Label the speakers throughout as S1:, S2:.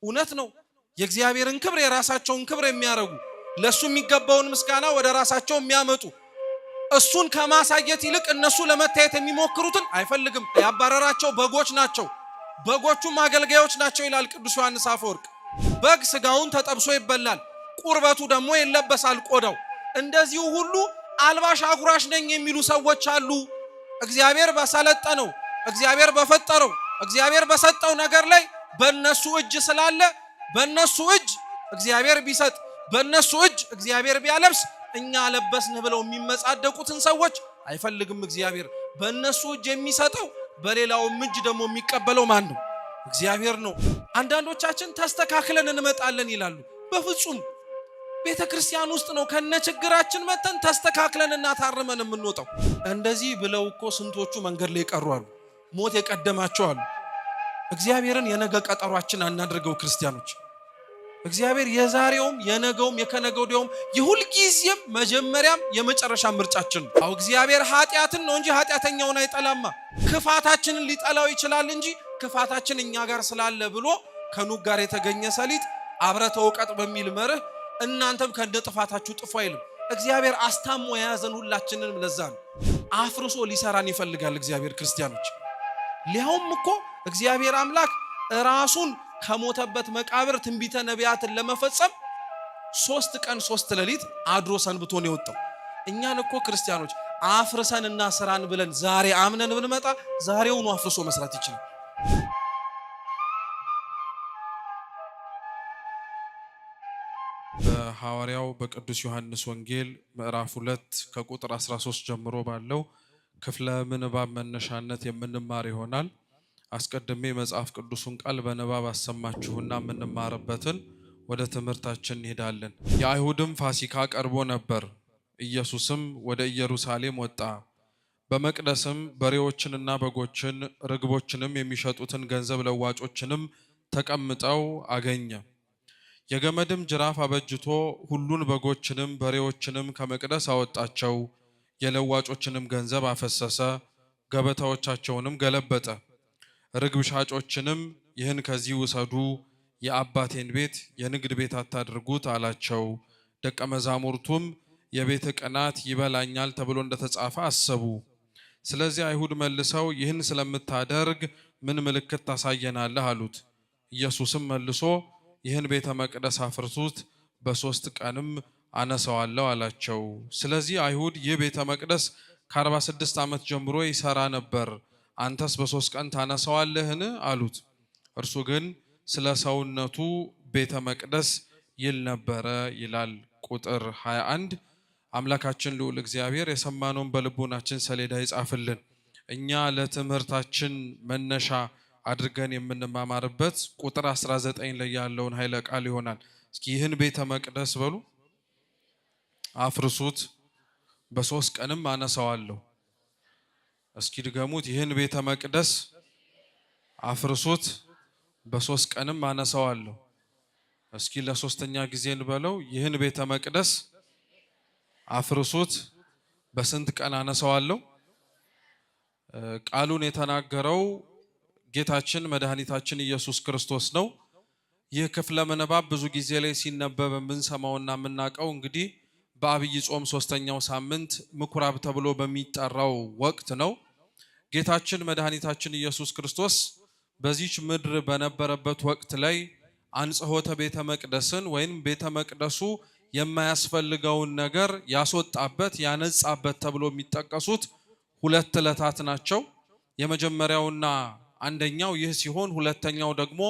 S1: እውነት ነው። የእግዚአብሔርን ክብር የራሳቸውን ክብር የሚያረጉ ለሱ የሚገባውን ምስጋና ወደ ራሳቸው የሚያመጡ እሱን ከማሳየት ይልቅ እነሱ ለመታየት የሚሞክሩትን አይፈልግም። ያባረራቸው በጎች ናቸው፣ በጎቹም አገልጋዮች ናቸው ይላል ቅዱስ ዮሐንስ አፈወርቅ። በግ ስጋውን ተጠብሶ ይበላል፣ ቁርበቱ ደግሞ ይለበሳል ቆዳው። እንደዚሁ ሁሉ አልባሽ አጉራሽ ነኝ የሚሉ ሰዎች አሉ። እግዚአብሔር በሰለጠነው፣ እግዚአብሔር በፈጠረው፣ እግዚአብሔር በሰጠው ነገር ላይ በእነሱ እጅ ስላለ በእነሱ እጅ እግዚአብሔር ቢሰጥ በእነሱ እጅ እግዚአብሔር ቢያለብስ እኛ ለበስን ብለው የሚመጻደቁትን ሰዎች አይፈልግም እግዚአብሔር። በእነሱ እጅ የሚሰጠው በሌላውም እጅ ደግሞ የሚቀበለው ማን ነው? እግዚአብሔር ነው። አንዳንዶቻችን ተስተካክለን እንመጣለን ይላሉ። በፍጹም ቤተክርስቲያን ውስጥ ነው ከነችግራችን መተን ተስተካክለንና ታርመን የምንወጣው። እንደዚህ ብለው እኮ ስንቶቹ መንገድ ላይ ቀሩ አሉ፣ ሞት የቀደማቸው አሉ። እግዚአብሔርን የነገ ቀጠሯችን አናድርገው ክርስቲያኖች። እግዚአብሔር የዛሬውም የነገውም የከነገው ወዲያውም የሁልጊዜም መጀመሪያም የመጨረሻ ምርጫችን ነው። አው እግዚአብሔር ኃጢአትን ነው እንጂ ኃጢአተኛውን አይጠላማ። ክፋታችንን ሊጠላው ይችላል እንጂ ክፋታችን እኛ ጋር ስላለ ብሎ ከኑግ ጋር የተገኘ ሰሊጥ አብረተ ወቀጥ በሚል መርህ እናንተም ከእንደ ጥፋታችሁ ጥፉ አይልም። እግዚአብሔር አስታሞ የያዘን ሁላችንንም ለዛ ነው። አፍርሶ ሊሰራን ይፈልጋል እግዚአብሔር ክርስቲያኖች። ሊያውም እኮ እግዚአብሔር አምላክ ራሱን ከሞተበት መቃብር ትንቢተ ነቢያትን ለመፈጸም 3 ቀን 3 ሌሊት አድሮ ሰንብቶ ነው የወጣው። እኛን እኮ ክርስቲያኖች አፍርሰንና ስራን ብለን ዛሬ አምነን ብንመጣ ዛሬውኑ አፍርሶ መስራት ይችላል። በሐዋርያው በቅዱስ ዮሐንስ ወንጌል ምዕራፍ 2 ከቁጥር 13 ጀምሮ ባለው ክፍለ ምንባብ መነሻነት የምንማር ይሆናል። አስቀድሜ መጽሐፍ ቅዱሱን ቃል በንባብ አሰማችሁና የምንማርበትን ወደ ትምህርታችን እንሄዳለን። የአይሁድም ፋሲካ ቀርቦ ነበር። ኢየሱስም ወደ ኢየሩሳሌም ወጣ። በመቅደስም በሬዎችንና በጎችን ርግቦችንም የሚሸጡትን ገንዘብ ለዋጮችንም ተቀምጠው አገኘ። የገመድም ጅራፍ አበጅቶ ሁሉን በጎችንም በሬዎችንም ከመቅደስ አወጣቸው። የለዋጮችንም ገንዘብ አፈሰሰ፣ ገበታዎቻቸውንም ገለበጠ። ርግብ ሻጮችንም ይህን ከዚህ ውሰዱ፣ የአባቴን ቤት የንግድ ቤት አታድርጉት አላቸው። ደቀ መዛሙርቱም የቤት ቅናት ይበላኛል ተብሎ እንደተጻፈ አሰቡ። ስለዚህ አይሁድ መልሰው ይህን ስለምታደርግ ምን ምልክት ታሳየናለህ አሉት። ኢየሱስም መልሶ ይህን ቤተ መቅደስ አፍርሱት፣ በ3 ቀንም አነሳዋለሁ አላቸው። ስለዚህ አይሁድ ይህ ቤተ መቅደስ ከ46 ዓመት ጀምሮ ይሰራ ነበር፣ አንተስ በ3 ቀን ታነሳዋለህን አሉት። እርሱ ግን ስለ ሰውነቱ ቤተ መቅደስ ይል ነበረ ይላል። ቁጥር 21 አምላካችን ልዑል እግዚአብሔር የሰማነውን በልቦናችን ሰሌዳ ይጻፍልን። እኛ ለትምህርታችን መነሻ አድርገን የምንማማርበት ቁጥር 19 ላይ ያለውን ኃይለ ቃል ይሆናል። እስኪ ይህን ቤተ መቅደስ በሉ አፍርሱት፣ በ3 ቀንም አነሳዋለሁ። እስኪ ድገሙት። ይህን ቤተ መቅደስ አፍርሱት፣ በ3 ቀንም አነሳዋለሁ። እስኪ ለሶስተኛ ጊዜ እንበለው። ይህን ቤተ መቅደስ አፍርሱት፣ በስንት ቀን አነሳዋለሁ? ቃሉን የተናገረው ጌታችን መድኃኒታችን ኢየሱስ ክርስቶስ ነው። ይህ ክፍለ ምንባብ ብዙ ጊዜ ላይ ሲነበብ የምንሰማውና የምናውቀው እንግዲህ በአብይ ጾም 3ኛው ሳምንት ምኩራብ ተብሎ በሚጠራው ወቅት ነው። ጌታችን መድኃኒታችን ኢየሱስ ክርስቶስ በዚች ምድር በነበረበት ወቅት ላይ አንጽሖተ ቤተ መቅደስን ወይም ቤተ መቅደሱ የማያስፈልገውን ነገር ያስወጣበት ያነጻበት ተብሎ የሚጠቀሱት 2 ዕለታት ናቸው። የመጀመሪያውና አንደኛው ይህ ሲሆን ሁለተኛው ደግሞ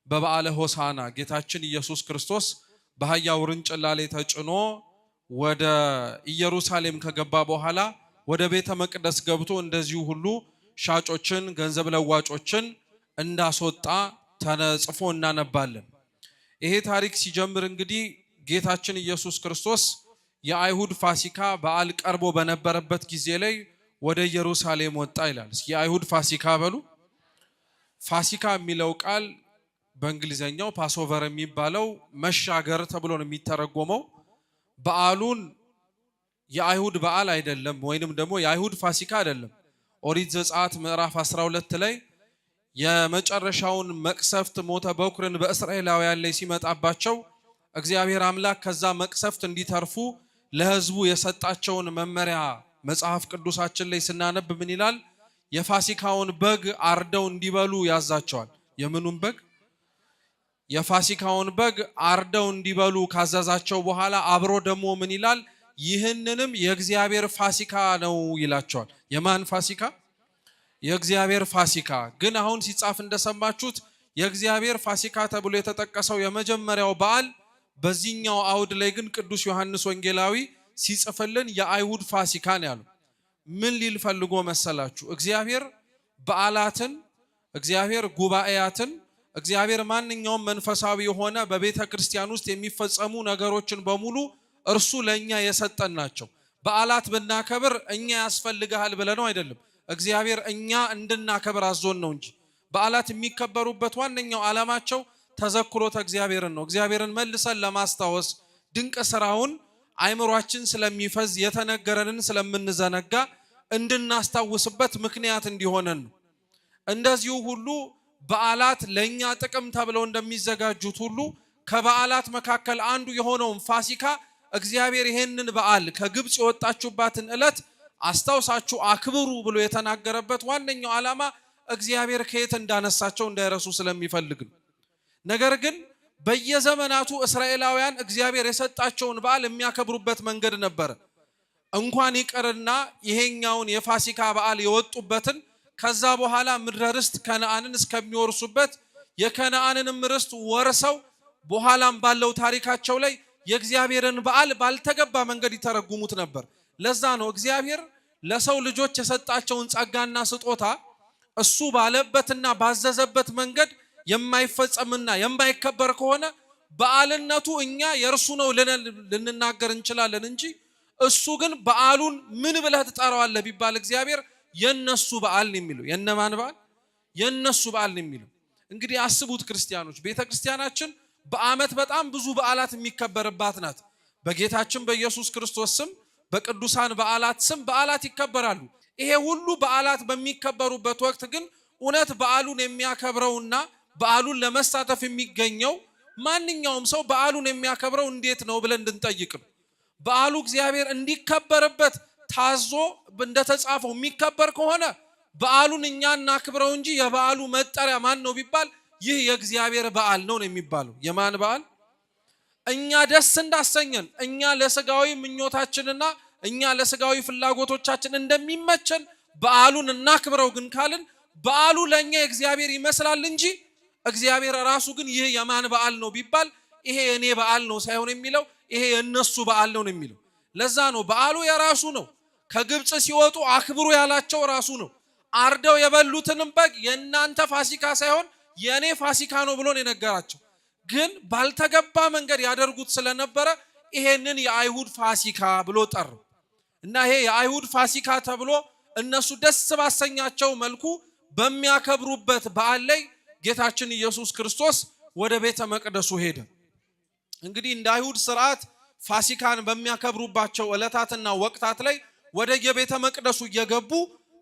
S1: በበዓለ ሆሳዕና ጌታችን ኢየሱስ ክርስቶስ በአህያ ውርንጭላ ላይ ተጭኖ ወደ ኢየሩሳሌም ከገባ በኋላ ወደ ቤተ መቅደስ ገብቶ እንደዚሁ ሁሉ ሻጮችን ገንዘብ ለዋጮችን እንዳስወጣ ተጽፎ እናነባለን። ይሄ ታሪክ ሲጀምር እንግዲህ ጌታችን ኢየሱስ ክርስቶስ የአይሁድ ፋሲካ በዓል ቀርቦ በነበረበት ጊዜ ላይ ወደ ኢየሩሳሌም ወጣ ይላል። የአይሁድ ፋሲካ በሉ። ፋሲካ የሚለው ቃል በእንግሊዘኛው ፓስኦቨር የሚባለው መሻገር ተብሎ ነው የሚተረጎመው። በዓሉን የአይሁድ በዓል አይደለም፣ ወይንም ደግሞ የአይሁድ ፋሲካ አይደለም። ኦሪት ዘጸአት ምዕራፍ 12 ላይ የመጨረሻውን መቅሰፍት ሞተ በኩርን በእስራኤላውያን ላይ ሲመጣባቸው እግዚአብሔር አምላክ ከዛ መቅሰፍት እንዲተርፉ ለሕዝቡ የሰጣቸውን መመሪያ መጽሐፍ ቅዱሳችን ላይ ስናነብ ምን ይላል? የፋሲካውን በግ አርደው እንዲበሉ ያዛቸዋል። የምኑን በግ? የፋሲካውን በግ አርደው እንዲበሉ ካዘዛቸው በኋላ አብሮ ደግሞ ምን ይላል? ይህንንም የእግዚአብሔር ፋሲካ ነው ይላቸዋል። የማን ፋሲካ? የእግዚአብሔር ፋሲካ። ግን አሁን ሲጻፍ እንደሰማችሁት የእግዚአብሔር ፋሲካ ተብሎ የተጠቀሰው የመጀመሪያው በዓል በዚህኛው አውድ ላይ ግን ቅዱስ ዮሐንስ ወንጌላዊ ሲጽፍልን የአይሁድ ፋሲካ ነው ያለው። ምን ሊል ፈልጎ መሰላችሁ? እግዚአብሔር በዓላትን፣ እግዚአብሔር ጉባኤያትን፣ እግዚአብሔር ማንኛውም መንፈሳዊ የሆነ በቤተ ክርስቲያን ውስጥ የሚፈጸሙ ነገሮችን በሙሉ እርሱ ለኛ የሰጠን ናቸው። በዓላት ብናከብር እኛ ያስፈልጋል ብለነው አይደለም። እግዚአብሔር እኛ እንድናከብር አዞን ነው እንጂ በዓላት የሚከበሩበት ዋነኛው ዓላማቸው ተዘክሮተ እግዚአብሔርን ነው። እግዚአብሔርን መልሰን ለማስታወስ ድንቅ ስራውን አይምሯችን ስለሚፈዝ የተነገረንን ስለምንዘነጋ እንድናስታውስበት ምክንያት እንዲሆነን ነው። እንደዚሁ ሁሉ በዓላት ለኛ ጥቅም ተብለው እንደሚዘጋጁት ሁሉ ከበዓላት መካከል አንዱ የሆነውን ፋሲካ እግዚአብሔር ይሄንን በዓል ከግብጽ የወጣችሁባትን ዕለት አስታውሳችሁ አክብሩ ብሎ የተናገረበት ዋነኛው ዓላማ እግዚአብሔር ከየት እንዳነሳቸው እንዳይረሱ ስለሚፈልግ ነው። ነገር ግን በየዘመናቱ እስራኤላውያን እግዚአብሔር የሰጣቸውን በዓል የሚያከብሩበት መንገድ ነበር። እንኳን ይቀርና ይሄኛውን የፋሲካ በዓል የወጡበትን ከዛ በኋላ ምድረ ርስት ከነዓንን እስከሚወርሱበት የከነዓንንም ርስት ወርሰው በኋላም ባለው ታሪካቸው ላይ የእግዚአብሔርን በዓል ባልተገባ መንገድ ይተረጉሙት ነበር። ለዛ ነው እግዚአብሔር ለሰው ልጆች የሰጣቸውን ጸጋና ስጦታ እሱ ባለበትና ባዘዘበት መንገድ የማይፈጸምና የማይከበር ከሆነ በዓልነቱ እኛ የእርሱ ነው ልንናገር እንችላለን እንጂ እሱ ግን በዓሉን ምን ብለህ ትጠራዋለህ ቢባል እግዚአብሔር የነሱ በዓል ነው የሚለው። የነማን በዓል? የነሱ በዓል ነው የሚለው። እንግዲህ አስቡት ክርስቲያኖች፣ ቤተክርስቲያናችን በዓመት በጣም ብዙ በዓላት የሚከበርባት ናት። በጌታችን በኢየሱስ ክርስቶስ ስም በቅዱሳን በዓላት ስም በዓላት ይከበራሉ። ይሄ ሁሉ በዓላት በሚከበሩበት ወቅት ግን እውነት በዓሉን የሚያከብረውና በዓሉን ለመሳተፍ የሚገኘው ማንኛውም ሰው በዓሉን የሚያከብረው እንዴት ነው ብለን እንድንጠይቅ ነው። በዓሉ እግዚአብሔር እንዲከበርበት ታዞ እንደተጻፈው የሚከበር ከሆነ በዓሉን እኛ እናክብረው እንጂ የበዓሉ መጠሪያ ማን ነው ቢባል ይህ የእግዚአብሔር በዓል ነው የሚባለው። የማን በዓል? እኛ ደስ እንዳሰኘን እኛ ለስጋዊ ምኞታችንና እኛ ለስጋዊ ፍላጎቶቻችን እንደሚመቸን በዓሉን እናክብረው ግን ካልን በዓሉ ለኛ የእግዚአብሔር ይመስላል እንጂ እግዚአብሔር ራሱ ግን ይህ የማን በዓል ነው ቢባል ይሄ የኔ በዓል ነው ሳይሆን የሚለው ይሄ የነሱ በዓል ነው የሚለው። ለዛ ነው በዓሉ የራሱ ነው። ከግብጽ ሲወጡ አክብሩ ያላቸው ራሱ ነው። አርደው የበሉትንም በግ የናንተ ፋሲካ ሳይሆን የኔ ፋሲካ ነው ብሎ ነው የነገራቸው። ግን ባልተገባ መንገድ ያደርጉት ስለነበረ ይሄንን የአይሁድ ፋሲካ ብሎ ጠሩ እና ይሄ የአይሁድ ፋሲካ ተብሎ እነሱ ደስ ባሰኛቸው መልኩ በሚያከብሩበት በዓል ላይ ጌታችን ኢየሱስ ክርስቶስ ወደ ቤተ መቅደሱ ሄደ። እንግዲህ እንደ አይሁድ ሥርዓት ፋሲካን በሚያከብሩባቸው ዕለታትና ወቅታት ላይ ወደ የቤተ መቅደሱ እየገቡ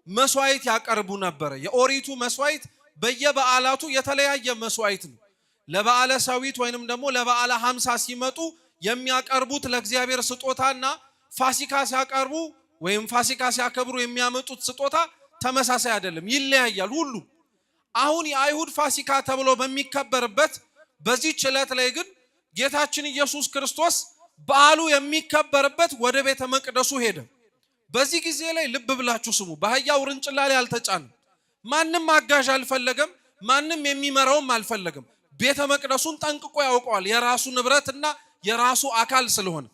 S1: መስዋዕት ያቀርቡ ነበር። የኦሪቱ መስዋዕት በየበዓላቱ የተለያየ መስዋዕት ነው። ለበዓለ ሰዊት ወይንም ደግሞ ለበዓለ 50 ሲመጡ የሚያቀርቡት ለእግዚአብሔር ስጦታና ፋሲካ ሲያቀርቡ ወይም ፋሲካ ሲያከብሩ የሚያመጡት ስጦታ ተመሳሳይ አይደለም፣ ይለያያል ሁሉ። አሁን የአይሁድ ፋሲካ ተብሎ በሚከበርበት በዚህ ዕለት ላይ ግን ጌታችን ኢየሱስ ክርስቶስ በዓሉ የሚከበርበት ወደ ቤተ መቅደሱ ሄደ። በዚህ ጊዜ ላይ ልብ ብላችሁ ስሙ። በአህያ ውርንጭላ ላይ አልተጫነም። ማንም አጋዥ አልፈለገም። ማንም የሚመራውም አልፈለገም። ቤተ መቅደሱን ጠንቅቆ ያውቀዋል፣ የራሱ ንብረትና የራሱ አካል ስለሆነ።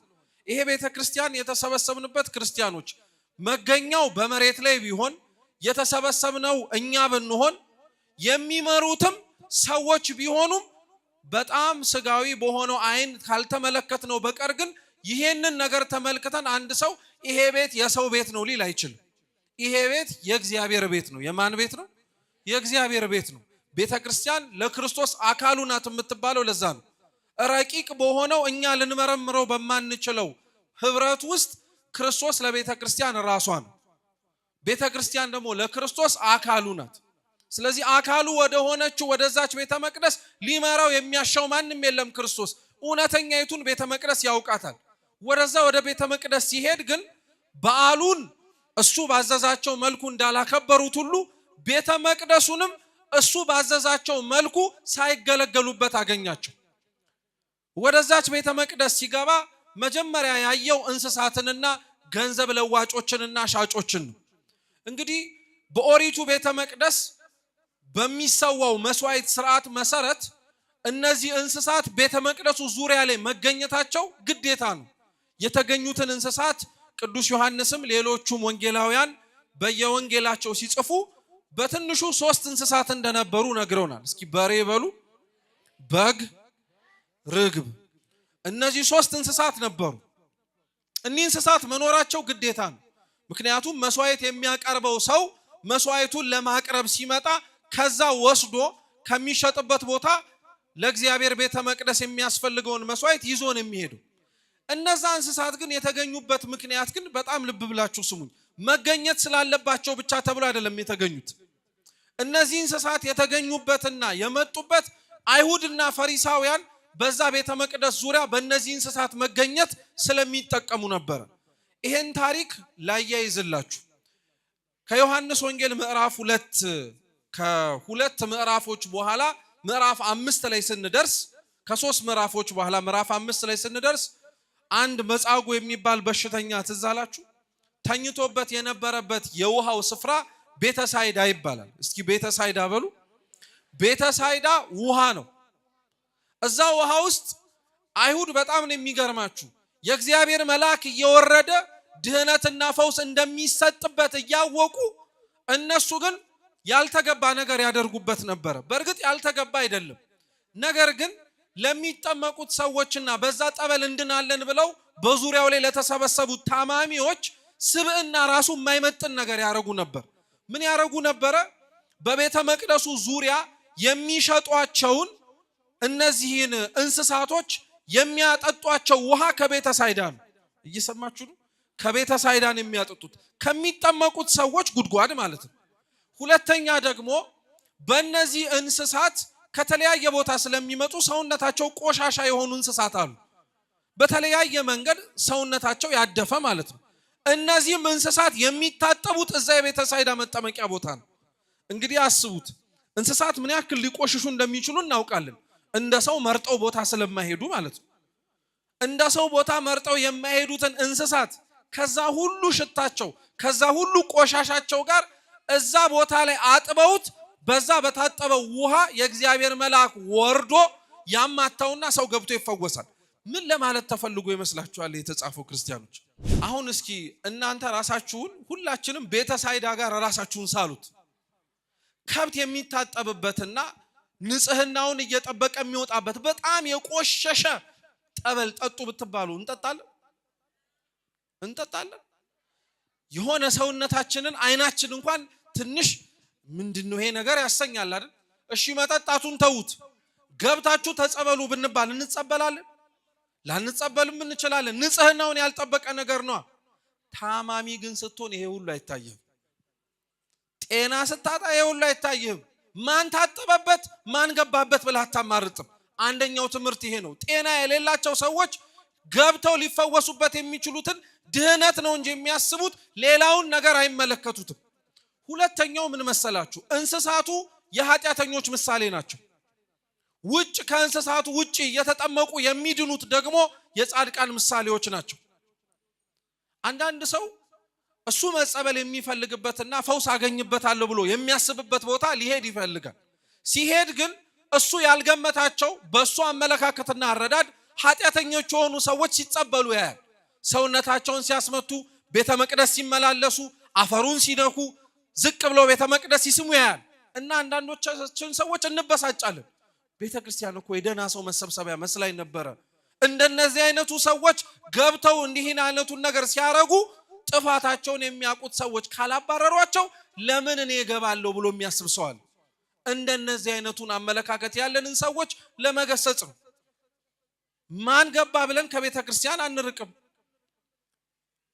S1: ይሄ ቤተ ክርስቲያን የተሰበሰብንበት ክርስቲያኖች መገኛው በመሬት ላይ ቢሆን የተሰበሰብነው እኛ ብንሆን የሚመሩትም ሰዎች ቢሆኑም በጣም ስጋዊ በሆነው አይን ካልተመለከትነው በቀር ግን ይሄንን ነገር ተመልክተን አንድ ሰው ይሄ ቤት የሰው ቤት ነው ሊል አይችልም። ይሄ ቤት የእግዚአብሔር ቤት ነው። የማን ቤት ነው? የእግዚአብሔር ቤት ነው። ቤተ ክርስቲያን ለክርስቶስ አካሉ ናት የምትባለው ለዛ ነው። ረቂቅ በሆነው እኛ ልንመረምረው በማንችለው ህብረት ውስጥ ክርስቶስ ለቤተ ክርስቲያን ራሷ ነው። ቤተ ክርስቲያን ደግሞ ለክርስቶስ አካሉ ናት። ስለዚህ አካሉ ወደ ሆነችው ወደዛች ቤተ መቅደስ ሊመራው የሚያሻው ማንም የለም። ክርስቶስ እውነተኛይቱን ቤተ መቅደስ ያውቃታል። ወደዛ ወደ ቤተ መቅደስ ሲሄድ ግን በዓሉን እሱ ባዘዛቸው መልኩ እንዳላከበሩት ሁሉ ቤተ መቅደሱንም እሱ ባዘዛቸው መልኩ ሳይገለገሉበት አገኛቸው። ወደዛች ቤተ መቅደስ ሲገባ መጀመሪያ ያየው እንስሳትንና ገንዘብ ለዋጮችንና ሻጮችን ነው። እንግዲህ በኦሪቱ ቤተ መቅደስ በሚሰዋው መስዋዕት ስርዓት መሰረት እነዚህ እንስሳት ቤተ መቅደሱ ዙሪያ ላይ መገኘታቸው ግዴታ ነው። የተገኙትን እንስሳት ቅዱስ ዮሐንስም ሌሎቹም ወንጌላውያን በየወንጌላቸው ሲጽፉ በትንሹ 3 እንስሳት እንደነበሩ ነግረውናል። እስኪ በሬ በሉ፣ በግ፣ ርግብ። እነዚህ 3 እንስሳት ነበሩ። እኒህ እንስሳት መኖራቸው ግዴታ ነው። ምክንያቱም መስዋዕት የሚያቀርበው ሰው መስዋዕቱን ለማቅረብ ሲመጣ ከዛ ወስዶ ከሚሸጥበት ቦታ ለእግዚአብሔር ቤተ መቅደስ የሚያስፈልገውን መስዋዕት ይዞ ነው የሚሄደው። እነዛ እንስሳት ግን የተገኙበት ምክንያት ግን በጣም ልብ ብላችሁ ስሙኝ። መገኘት ስላለባቸው ብቻ ተብሎ አይደለም የተገኙት። እነዚህ እንስሳት የተገኙበትና የመጡበት አይሁድና ፈሪሳውያን በዛ ቤተ መቅደስ ዙሪያ በእነዚህ እንስሳት መገኘት ስለሚጠቀሙ ነበር። ይሄን ታሪክ ላያይዝላችሁ ከዮሐንስ ወንጌል ምዕራፍ 2 ከሁለት ምዕራፎች በኋላ ምዕራፍ 5 ላይ ስንደርስ ከ3 ምዕራፎች በኋላ ምዕራፍ 5 ላይ ስንደርስ አንድ መጻጉዕ የሚባል በሽተኛ ትዝ አላችሁ? ተኝቶበት የነበረበት የውሃው ስፍራ ቤተሳይዳ ይባላል። እስኪ ቤተሳይዳ በሉ። ቤተሳይዳ ውሃ ነው። እዛ ውሃ ውስጥ አይሁድ በጣም ነው የሚገርማችሁ፣ የእግዚአብሔር መልአክ እየወረደ ድህነትና ፈውስ እንደሚሰጥበት እያወቁ እነሱ ግን ያልተገባ ነገር ያደርጉበት ነበር። በእርግጥ ያልተገባ አይደለም፣ ነገር ግን ለሚጠመቁት ሰዎችና በዛ ጠበል እንድናለን ብለው በዙሪያው ላይ ለተሰበሰቡት ታማሚዎች ስብዕና ራሱ የማይመጥን ነገር ያረጉ ነበር። ምን ያረጉ ነበረ? በቤተ መቅደሱ ዙሪያ የሚሸጧቸውን እነዚህን እንስሳቶች የሚያጠጧቸው ውሃ ከቤተ ሳይዳ ነው። እየሰማችሁ ነው? ከቤተ ሳይዳ ነው የሚያጠጡት፣ ከሚጠመቁት ሰዎች ጉድጓድ ማለት ነው። ሁለተኛ ደግሞ በእነዚህ እንስሳት ከተለያየ ቦታ ስለሚመጡ ሰውነታቸው ቆሻሻ የሆኑ እንስሳት አሉ። በተለያየ መንገድ ሰውነታቸው ያደፈ ማለት ነው። እነዚህም እንስሳት የሚታጠቡት እዛ የቤተ ሳይዳ መጠመቂያ ቦታ ነው። እንግዲህ አስቡት፣ እንስሳት ምን ያክል ሊቆሽሹ እንደሚችሉ እናውቃለን። እንደ ሰው መርጠው ቦታ ስለማይሄዱ ማለት ነው። እንደ ሰው ቦታ መርጠው የማይሄዱትን እንስሳት ከዛ ሁሉ ሽታቸው ከዛ ሁሉ ቆሻሻቸው ጋር እዛ ቦታ ላይ አጥበውት በዛ በታጠበው ውሃ የእግዚአብሔር መልአክ ወርዶ ያማታውና ሰው ገብቶ ይፈወሳል። ምን ለማለት ተፈልጎ ይመስላችኋል የተጻፈው ክርስቲያኖች? አሁን እስኪ እናንተ ራሳችሁን ሁላችንም ቤተ ሳይዳ ጋር ራሳችሁን ሳሉት። ከብት የሚታጠብበትና ንጽህናውን እየጠበቀ የሚወጣበት በጣም የቆሸሸ ጠበል ጠጡ ብትባሉ እንጠጣለን? የሆነ ሰውነታችንን አይናችን እንኳን ትንሽ ምንድነው ይሄ ነገር ያሰኛል አይደል? እሺ መጠጣቱን ተውት፣ ገብታችሁ ተጸበሉ ብንባል እንጸበላለን? ላንጸበልም እንችላለን። ንጽህናውን ያልጠበቀ ነገር ነው። ታማሚ ግን ስትሆን ይሄ ሁሉ አይታየም። ጤና ስታጣ ይሄ ሁሉ አይታየም። ማን ታጠበበት ማን ገባበት ብለህ አታማርጥም። አንደኛው ትምህርት ይሄ ነው። ጤና የሌላቸው ሰዎች ገብተው ሊፈወሱበት የሚችሉትን ድህነት ነው እንጂ የሚያስቡት ሌላውን ነገር አይመለከቱትም። ሁለተኛው ምን መሰላችሁ? እንስሳቱ የኃጢአተኞች ምሳሌ ናቸው። ውጭ ከእንስሳቱ ውጭ የተጠመቁ የሚድኑት ደግሞ የጻድቃን ምሳሌዎች ናቸው። አንዳንድ ሰው እሱ መጸበል የሚፈልግበትና ፈውስ አገኝበታለሁ ብሎ የሚያስብበት ቦታ ሊሄድ ይፈልጋል። ሲሄድ ግን እሱ ያልገመታቸው በእሱ አመለካከትና አረዳድ ኃጢአተኞች የሆኑ ሰዎች ሲጸበሉ ያያል። ሰውነታቸውን ሲያስመቱ፣ ቤተ መቅደስ ሲመላለሱ፣ አፈሩን ሲነኩ፣ ዝቅ ብለው ቤተ መቅደስ ሲስሙ ያያል። እና አንዳንዶቻችን ሰዎች እንበሳጫለን። ቤተ ክርስቲያን እኮ የደህና ሰው መሰብሰቢያ መስላኝ ነበረ። እንደነዚህ አይነቱ ሰዎች ገብተው እንዲህን አይነቱን ነገር ሲያረጉ ጥፋታቸውን የሚያውቁት ሰዎች ካላባረሯቸው ለምን እኔ እገባለሁ ብሎ የሚያስብ ሰው አለ። እንደነዚህ አይነቱን አመለካከት ያለንን ሰዎች ለመገሰጽ ነው። ማን ገባ ብለን ከቤተ ክርስቲያን አንርቅም።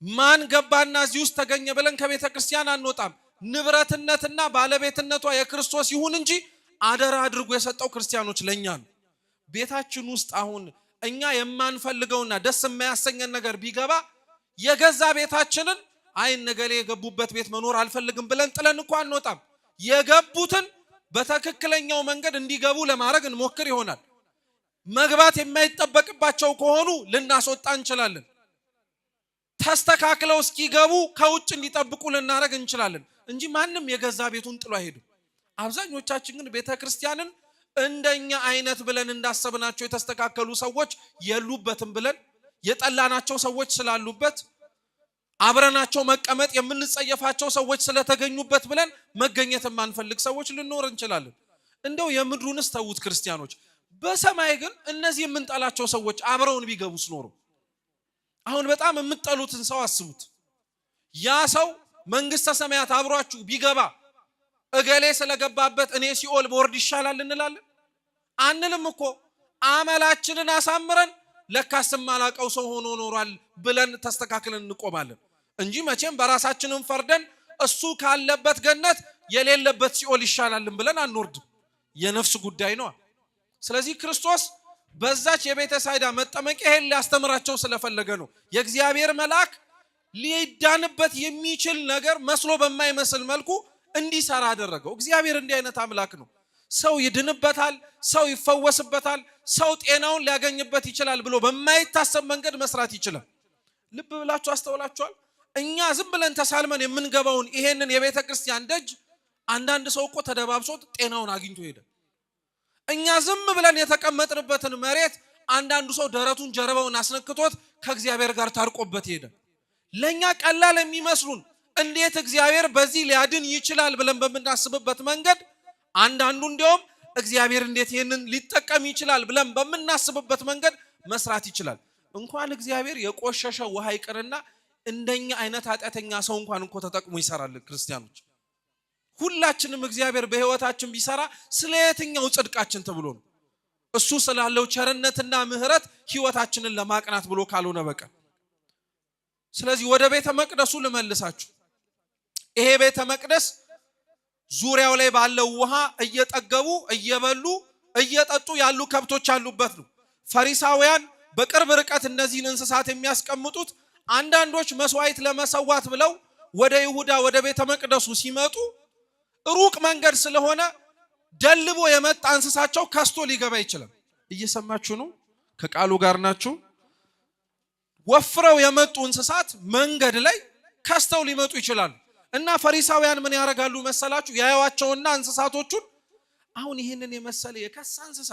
S1: ማን ገባና እዚህ ውስጥ ተገኘ ብለን ከቤተ ክርስቲያን አንወጣም። ንብረትነትና ባለቤትነቷ የክርስቶስ ይሁን እንጂ አደራ አድርጎ የሰጠው ክርስቲያኖች ለኛ ነው። ቤታችን ውስጥ አሁን እኛ የማንፈልገውና ደስ የማያሰኘን ነገር ቢገባ የገዛ ቤታችንን ነገሌ የገቡበት ቤት መኖር አልፈልግም ብለን ጥለን እንኳን አንወጣም። የገቡትን በትክክለኛው መንገድ እንዲገቡ ለማድረግ እንሞክር ይሆናል። መግባት የማይጠበቅባቸው ከሆኑ ልናስወጣ እንችላለን። ተስተካክለው እስኪገቡ ከውጭ እንዲጠብቁ ልናደርግ እንችላለን እንጂ ማንም የገዛ ቤቱን ጥሎ አይሄድም። አብዛኞቻችን ግን ቤተክርስቲያንን እንደኛ አይነት ብለን እንዳሰብናቸው የተስተካከሉ ሰዎች የሉበትም ብለን የጠላናቸው ሰዎች ስላሉበት አብረናቸው መቀመጥ የምንጸየፋቸው ሰዎች ስለተገኙበት ብለን መገኘት የማንፈልግ ሰዎች ልንኖር እንችላለን። እንደው የምድሩንስ ተውት ክርስቲያኖች፣ በሰማይ ግን እነዚህ የምንጠላቸው ሰዎች አብረውን ቢገቡስ ኖሮ አሁን በጣም የምትጠሉትን ሰው አስቡት። ያ ሰው መንግስተ ሰማያት አብሯችሁ ቢገባ እገሌ ስለገባበት እኔ ሲኦል ቦርድ ይሻላል እንላለን? አንልም እኮ። አመላችንን አሳምረን ለካስም ማላቀው ሰው ሆኖ ኖሯል ብለን ተስተካክለን እንቆማለን እንጂ መቼም በራሳችንን ፈርደን እሱ ካለበት ገነት የሌለበት ሲኦል ይሻላልን ብለን አንወርድም። የነፍስ ጉዳይ ነው። ስለዚህ ክርስቶስ በዛች የቤተሳይዳ መጠመቂያ ይሄን ሊያስተምራቸው ስለፈለገ ነው። የእግዚአብሔር መልአክ ሊዳንበት የሚችል ነገር መስሎ በማይመስል መልኩ እንዲሰራ አደረገው። እግዚአብሔር እንዲህ አይነት አምላክ ነው። ሰው ይድንበታል፣ ሰው ይፈወስበታል፣ ሰው ጤናውን ሊያገኝበት ይችላል ብሎ በማይታሰብ መንገድ መስራት ይችላል። ልብ ብላችሁ አስተውላችኋል? እኛ ዝም ብለን ተሳልመን የምንገባውን ይሄንን የቤተ ክርስቲያን ደጅ አንዳንድ ሰው እኮ ተደባብሶ ጤናውን አግኝቶ ሄደ። እኛ ዝም ብለን የተቀመጥንበትን መሬት አንዳንዱ ሰው ደረቱን ጀርባውን አስነክቶት ከእግዚአብሔር ጋር ታርቆበት ሄደ። ለኛ ቀላል የሚመስሉን እንዴት እግዚአብሔር በዚህ ሊያድን ይችላል ብለን በምናስብበት መንገድ አንዳንዱ እንዲያውም እግዚአብሔር እንዴት ይሄንን ሊጠቀም ይችላል ብለን በምናስብበት መንገድ መስራት ይችላል። እንኳን እግዚአብሔር የቆሸሸ ውሃ ይቅርና እንደኛ አይነት ኃጢአተኛ ሰው እንኳን እኮ ተጠቅሞ ይሰራል። ክርስቲያኖች ሁላችንም እግዚአብሔር በህይወታችን ቢሰራ ስለየትኛው ጽድቃችን ተብሎ ነው? እሱ ስላለው ቸርነትና ምህረት ህይወታችንን ለማቅናት ብሎ ካልሆነ በቀር። ስለዚህ ወደ ቤተ መቅደሱ ልመልሳችሁ። ይሄ ቤተ መቅደስ ዙሪያው ላይ ባለው ውሃ እየጠገቡ እየበሉ እየጠጡ ያሉ ከብቶች ያሉበት ነው። ፈሪሳውያን በቅርብ ርቀት እነዚህን እንስሳት የሚያስቀምጡት አንዳንዶች መስዋዕት ለመሰዋት ብለው ወደ ይሁዳ ወደ ቤተ መቅደሱ ሲመጡ ሩቅ መንገድ ስለሆነ ደልቦ የመጣ እንስሳቸው ከስቶ ሊገባ ይችላል። እየሰማችሁ ነው? ከቃሉ ጋር ናችሁ? ወፍረው የመጡ እንስሳት መንገድ ላይ ከስተው ሊመጡ ይችላሉ። እና ፈሪሳውያን ምን ያደርጋሉ መሰላችሁ? ያዩዋቸውና እንስሳቶቹን አሁን ይሄንን የመሰለ የከሳ እንስሳ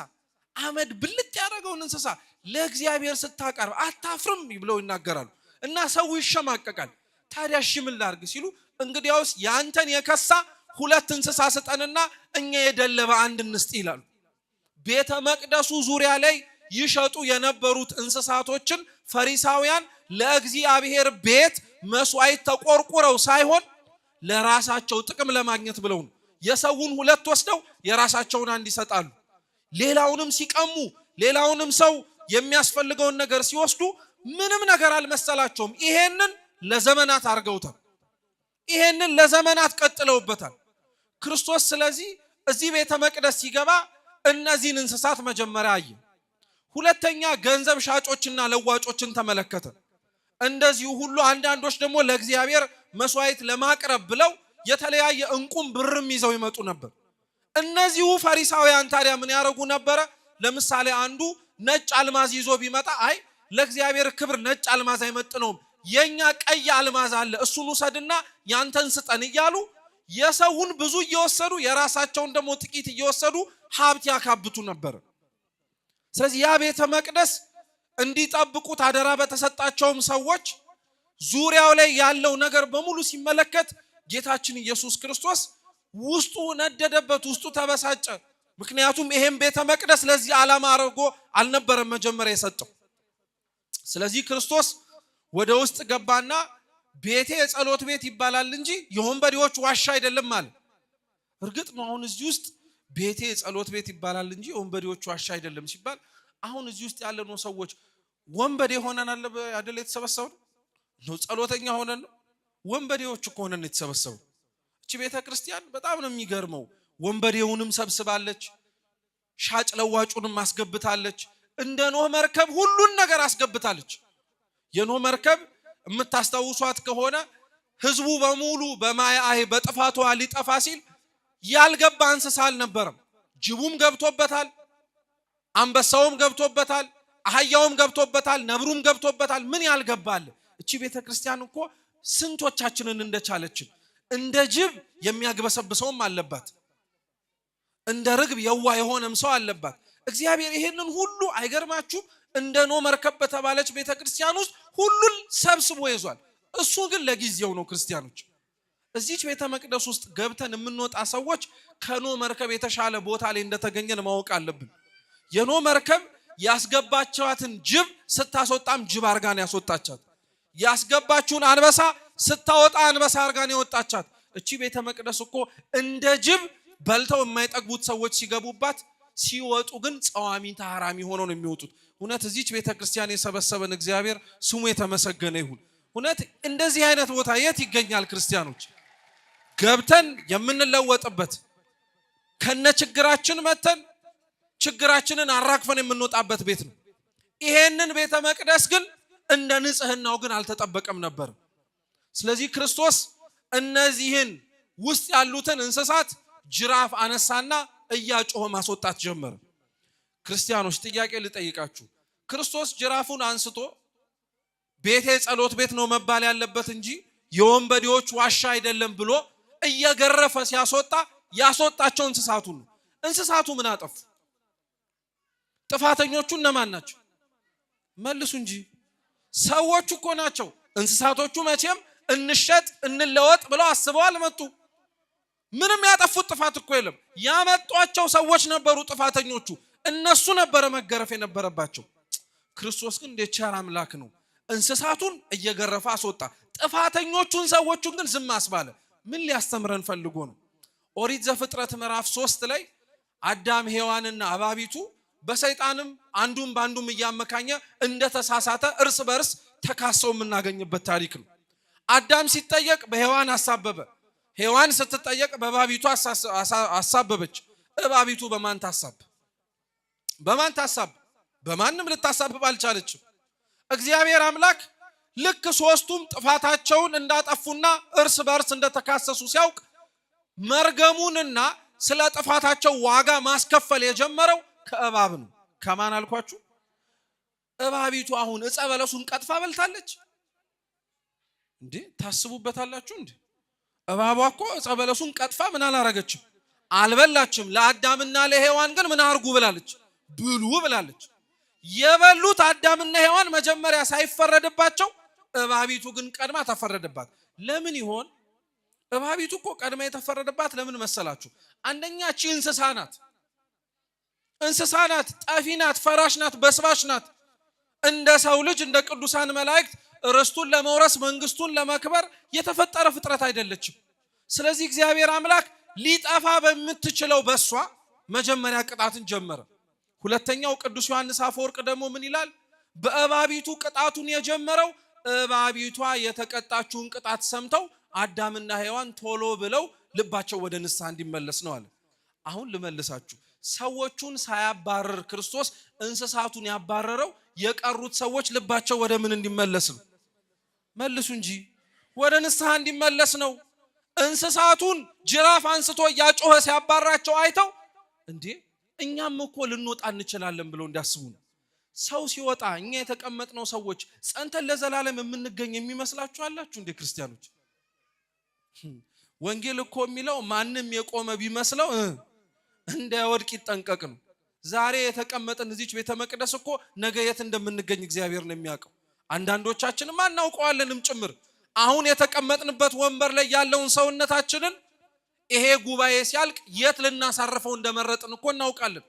S1: አመድ ብልጥ ያደረገውን እንስሳ ለእግዚአብሔር ስታቀርብ አታፍርም ብለው ይናገራሉ። እና ሰው ይሸማቀቃል። ታዲያ እሺ ምን ላድርግ ሲሉ እንግዲያውስ ያንተን የከሳ ሁለት እንስሳ ስጠንና እኛ የደለበ አንድ እንስጥ ይላሉ። ቤተ መቅደሱ ዙሪያ ላይ ይሸጡ የነበሩት እንስሳቶችን ፈሪሳውያን ለእግዚአብሔር ቤት መስዋዕት ተቆርቁረው ሳይሆን ለራሳቸው ጥቅም ለማግኘት ብለው ነው። የሰውን ሁለት ወስደው የራሳቸውን አንድ ይሰጣሉ። ሌላውንም ሲቀሙ ሌላውንም ሰው የሚያስፈልገውን ነገር ሲወስዱ ምንም ነገር አልመሰላቸውም። ይሄንን ለዘመናት አርገውታል። ይሄንን ለዘመናት ቀጥለውበታል። ክርስቶስ ስለዚህ እዚህ ቤተ መቅደስ ሲገባ እነዚህን እንስሳት መጀመሪያ አየ። ሁለተኛ ገንዘብ ሻጮችና ለዋጮችን ተመለከተ። እንደዚሁ ሁሉ አንዳንዶች ደግሞ ለእግዚአብሔር መስዋዕት ለማቅረብ ብለው የተለያየ እንቁም ብርም ይዘው ይመጡ ነበር። እነዚሁ ፈሪሳውያን ታዲያ ምን ያደርጉ ነበረ? ለምሳሌ አንዱ ነጭ አልማዝ ይዞ ቢመጣ አይ ለእግዚአብሔር ክብር ነጭ አልማዝ አይመጥነውም፣ የኛ ቀይ አልማዝ አለ እሱን ውሰድና ያንተን ስጠን እያሉ የሰውን ብዙ እየወሰዱ የራሳቸውን ደግሞ ጥቂት እየወሰዱ ሀብት ያካብቱ ነበር። ስለዚህ ያ ቤተ መቅደስ እንዲጠብቁት አደራ በተሰጣቸውም ሰዎች ዙሪያው ላይ ያለው ነገር በሙሉ ሲመለከት ጌታችን ኢየሱስ ክርስቶስ ውስጡ ነደደበት፣ ውስጡ ተበሳጨ። ምክንያቱም ይሄን ቤተ መቅደስ ለዚህ ዓላማ አድርጎ አልነበረም መጀመሪያ የሰጠው። ስለዚህ ክርስቶስ ወደ ውስጥ ገባና ቤቴ የጸሎት ቤት ይባላል እንጂ የወንበዴዎች ዋሻ አይደለም ማለት። እርግጥ ነው አሁን እዚህ ውስጥ ቤቴ የጸሎት ቤት ይባላል እንጂ የወንበዴዎች ዋሻ አይደለም ሲባል አሁን እዚህ ውስጥ ያለነው ሰዎች ወንበዴ ሆነን አይደል የተሰበሰብነው? ነው ጸሎተኛ ሆነን ነው? ወንበዴዎች እኮ ሆነን የተሰበሰብነው። እቺ ቤተክርስቲያን በጣም ነው የሚገርመው። ወንበዴውንም ሰብስባለች፣ ሻጭ ለዋጩንም አስገብታለች፣ እንደ ኖህ መርከብ ሁሉን ነገር አስገብታለች። የኖህ መርከብ የምታስታውሷት ከሆነ ህዝቡ በሙሉ በማያይ በጥፋቷ ሊጠፋ ሲል ያልገባ እንስሳ አልነበረም። ጅቡም ገብቶበታል፣ አንበሳውም ገብቶበታል፣ አህያውም ገብቶበታል፣ ነብሩም ገብቶበታል። ምን ያልገባል? እቺ ቤተክርስቲያን እኮ ስንቶቻችንን እንደቻለችን። እንደ ጅብ የሚያግበሰብሰውም አለባት፣ እንደ ርግብ የዋህ የሆነም ሰው አለባት። እግዚአብሔር ይሄንን ሁሉ አይገርማችሁም? እንደ ኖህ መርከብ በተባለች ቤተክርስቲያን ውስጥ ሁሉን ሰብስቦ ይዟል። እሱ ግን ለጊዜው ነው። ክርስቲያኖች እዚች ቤተ መቅደስ ውስጥ ገብተን የምንወጣ ሰዎች ከኖህ መርከብ የተሻለ ቦታ ላይ እንደተገኘን ማወቅ አለብን። የኖህ መርከብ ያስገባቻትን ጅብ ስታስወጣም ጅብ አርጋን ያስወጣቻት፣ ያስገባችውን አንበሳ ስታወጣ አንበሳ አርጋን ያወጣቻት። እቺ ቤተ መቅደስ እኮ እንደ ጅብ በልተው የማይጠግቡት ሰዎች ሲገቡባት፣ ሲወጡ ግን ጸዋሚ ተሐራሚ ሆነው ነው የሚወጡት። እውነት እዚች ቤተክርስቲያን የሰበሰበን እግዚአብሔር ስሙ የተመሰገነ ይሁን። እውነት እንደዚህ አይነት ቦታ የት ይገኛል? ክርስቲያኖች ገብተን የምንለወጥበት ከነ ችግራችን መተን ችግራችንን አራግፈን የምንወጣበት ቤት ነው። ይሄንን ቤተ መቅደስ ግን እንደ ንጽህናው ግን አልተጠበቀም ነበር። ስለዚህ ክርስቶስ እነዚህን ውስጥ ያሉትን እንስሳት ጅራፍ አነሳና እያጮኸ ማስወጣት ጀመረ። ክርስቲያኖች ጥያቄ ልጠይቃችሁ። ክርስቶስ ጅራፉን አንስቶ ቤቴ ጸሎት ቤት ነው መባል ያለበት እንጂ የወንበዴዎች ዋሻ አይደለም ብሎ እየገረፈ ሲያስወጣ ያስወጣቸው እንስሳቱን ነው። እንስሳቱ ምን አጠፉ? ጥፋተኞቹ እነማን ናቸው? መልሱ እንጂ። ሰዎቹ እኮ ናቸው። እንስሳቶቹ መቼም እንሸጥ እንለወጥ ብለው አስበው አልመጡ። ምንም ያጠፉት ጥፋት እኮ የለም። ያመጧቸው ሰዎች ነበሩ ጥፋተኞቹ። እነሱ ነበረ መገረፍ የነበረባቸው። ክርስቶስ ግን እንደ ቸር አምላክ ነው። እንስሳቱን እየገረፈ አስወጣ። ጥፋተኞቹን ሰዎቹን ግን ዝም አስባለ። ምን ሊያስተምረን ፈልጎ ነው? ኦሪት ዘፍጥረት ምዕራፍ 3 ላይ አዳም ሔዋንና እባቢቱ በሰይጣንም አንዱም ባንዱም እያመካኘ እንደተሳሳተ እርስ በርስ ተካሰው የምናገኝበት ታሪክ ነው። አዳም ሲጠየቅ በሔዋን አሳበበ፣ ሔዋን ስትጠየቅ በእባቢቱ አሳበበች። እባቢቱ በማን ታሳብ? በማን ታሳብ? በማንም ልታሳብብ አልቻለችም። እግዚአብሔር አምላክ ልክ ሶስቱም ጥፋታቸውን እንዳጠፉና እርስ በርስ እንደተካሰሱ ሲያውቅ መርገሙንና ስለ ጥፋታቸው ዋጋ ማስከፈል የጀመረው ከእባብ ነው። ከማን አልኳችሁ? እባቢቱ አሁን ዕፀ በለሱን ቀጥፋ በልታለች እንዴ? ታስቡበታላችሁ እንዴ? እባቧ እኮ ዕፀ በለሱን ቀጥፋ ምን አላረገችም? አልበላችም። ለአዳምና ለሔዋን ግን ምን አርጉ ብላለች? ብሉ ብላለች። የበሉት አዳምና ሔዋን መጀመሪያ ሳይፈረድባቸው፣ እባቢቱ ግን ቀድማ ተፈረደባት። ለምን ይሆን? እባቢቱ እኮ ቀድማ የተፈረደባት ለምን መሰላችሁ? አንደኛ እቺ እንስሳ ናት። እንስሳ ናት፣ ጠፊ ናት፣ ፈራሽ ናት፣ በስባሽ ናት። እንደ ሰው ልጅ እንደ ቅዱሳን መላእክት ርስቱን ለመውረስ መንግስቱን ለመክበር የተፈጠረ ፍጥረት አይደለችም። ስለዚህ እግዚአብሔር አምላክ ሊጠፋ በምትችለው በሷ መጀመሪያ ቅጣትን ጀመረ። ሁለተኛው ቅዱስ ዮሐንስ አፈወርቅ ደግሞ ምን ይላል? በእባቢቱ ቅጣቱን የጀመረው እባቢቷ የተቀጣችውን ቅጣት ሰምተው አዳምና ሔዋን ቶሎ ብለው ልባቸው ወደ ንስሐ እንዲመለስ ነው አለ። አሁን ልመልሳችሁ። ሰዎቹን ሳያባረር ክርስቶስ እንስሳቱን ያባረረው የቀሩት ሰዎች ልባቸው ወደ ምን እንዲመለስ ነው? መልሱ እንጂ። ወደ ንስሐ እንዲመለስ ነው። እንስሳቱን ጅራፍ አንስቶ ያጮኸ ሲያባራቸው አይተው እንዴ እኛም እኮ ልንወጣ እንችላለን ብለው እንዲያስቡ ነው። ሰው ሲወጣ እኛ የተቀመጥነው ሰዎች ጸንተን ለዘላለም የምንገኝ የሚመስላችሁ አላችሁ እንዴ? ክርስቲያኖች ወንጌል እኮ የሚለው ማንም የቆመ ቢመስለው እንዳይወድቅ ይጠንቀቅ ነው። ዛሬ የተቀመጠን እዚች ቤተ መቅደስ እኮ ነገ የት እንደምንገኝ እግዚአብሔር ነው የሚያውቀው። አንዳንዶቻችንም አናውቀዋለንም ጭምር። አሁን የተቀመጥንበት ወንበር ላይ ያለውን ሰውነታችንን ይሄ ጉባኤ ሲያልቅ የት ልናሳርፈው እንደመረጥን እኮ እናውቃለን።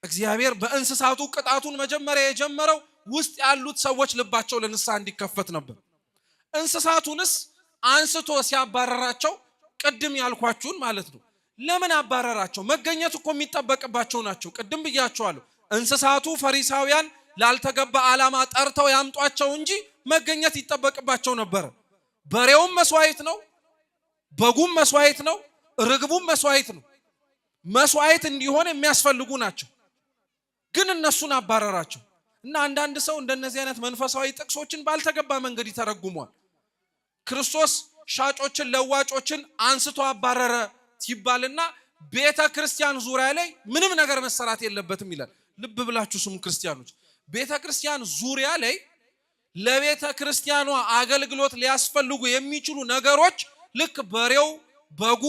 S1: እግዚአብሔር በእንስሳቱ ቅጣቱን መጀመሪያ የጀመረው ውስጥ ያሉት ሰዎች ልባቸው ለንስሐ እንዲከፈት ነበር። እንስሳቱንስ አንስቶ ሲያባረራቸው ቅድም ያልኳችሁን ማለት ነው። ለምን አባረራቸው? መገኘት እኮ የሚጠበቅባቸው ናቸው። ቅድም ብያቸዋለሁ። እንስሳቱ ፈሪሳውያን ላልተገባ ዓላማ ጠርተው ያምጧቸው እንጂ መገኘት ይጠበቅባቸው ነበር። በሬውም መስዋዕት ነው፣ በጉም መስዋዕት ነው፣ ርግቡም መስዋዕት ነው። መስዋዕት እንዲሆን የሚያስፈልጉ ናቸው። ግን እነሱን አባረራቸው እና አንዳንድ ሰው እንደነዚህ አይነት መንፈሳዊ ጥቅሶችን ባልተገባ መንገድ ይተረጉሟል። ክርስቶስ ሻጮችን ለዋጮችን አንስቶ አባረረ ሲባልና ቤተ ክርስቲያን ዙሪያ ላይ ምንም ነገር መሰራት የለበትም ይላል። ልብ ብላችሁ ስሙ ክርስቲያኖች። ቤተ ክርስቲያን ዙሪያ ላይ ለቤተ ክርስቲያኗ አገልግሎት ሊያስፈልጉ የሚችሉ ነገሮች ልክ በሬው፣ በጉ፣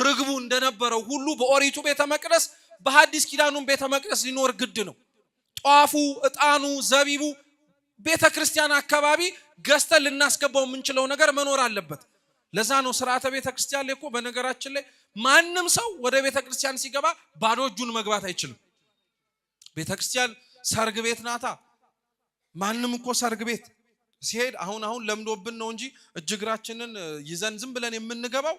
S1: ርግቡ እንደነበረው ሁሉ በኦሪቱ ቤተ መቅደስ በሐዲስ ኪዳኑን ቤተ መቅደስ ሊኖር ግድ ነው። ጧፉ፣ ዕጣኑ፣ ዘቢቡ ቤተ ክርስቲያን አካባቢ ገዝተን ልናስገባው የምንችለው ነገር መኖር አለበት። ለዛ ነው ስርዓተ ቤተ ክርስቲያን ላይ እኮ በነገራችን ላይ ማንም ሰው ወደ ቤተ ክርስቲያን ሲገባ ባዶ እጁን መግባት አይችልም። ቤተ ክርስቲያን ሰርግ ቤት ናታ። ማንም እኮ ሰርግ ቤት ሲሄድ አሁን ለምዶብን ነው እንጂ እጅግራችንን ይዘን ዝም ብለን የምንገባው።